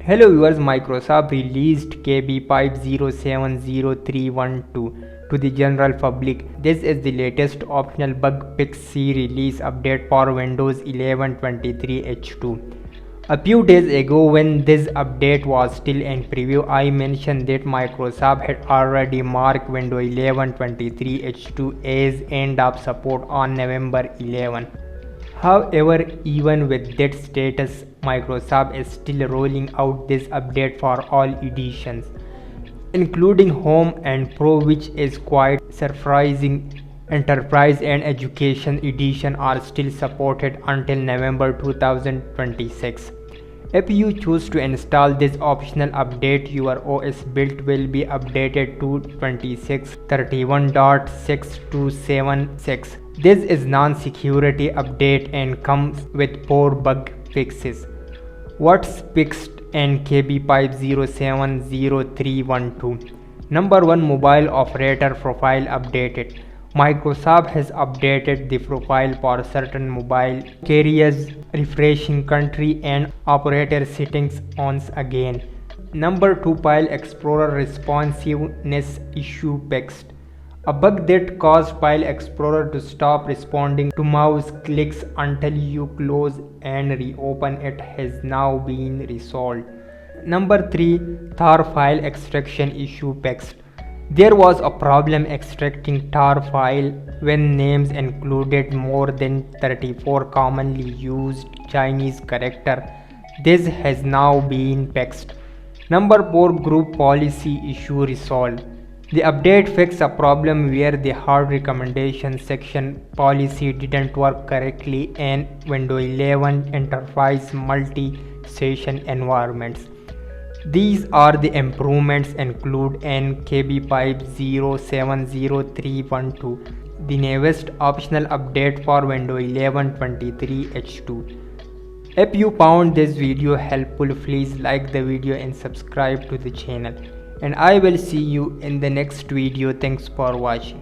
Hello viewers, Microsoft released KB5070312 to the general public. This is the latest optional bug fix release update for Windows 11 23H2. A few days ago when this update was still in preview, I mentioned that Microsoft had already marked Windows 11 23H2 as end of support on November 11. However, even with that status, Microsoft is still rolling out this update for all editions, including Home and Pro, which is quite surprising. Enterprise and Education edition are still supported until November 2026. If you choose to install this optional update, your OS build will be updated to 26.31.6276. This is non-security update and comes with 4 bug fixes. What's fixed in KB5070312? Number 1, mobile operator profile updated. Microsoft has updated the profile for certain mobile carriers, refreshing country and operator settings once again. Number 2, File Explorer responsiveness issue fixed. A bug that caused File Explorer to stop responding to mouse clicks until you close and reopen it has now been resolved. Number 3, tar file extraction issue fixed. There was a problem extracting tar file when names included more than 34 commonly used Chinese characters. This has now been fixed. Number 4, group policy issue resolved. The update fixed a problem where the hard recommendation section policy didn't work correctly in Windows 11 Enterprise multi-session environments. These are the improvements included in KB5070312, the newest optional update for Windows 11 23H2. If you found this video helpful, please like the video and subscribe to the channel. And I will see you in the next video. Thanks for watching.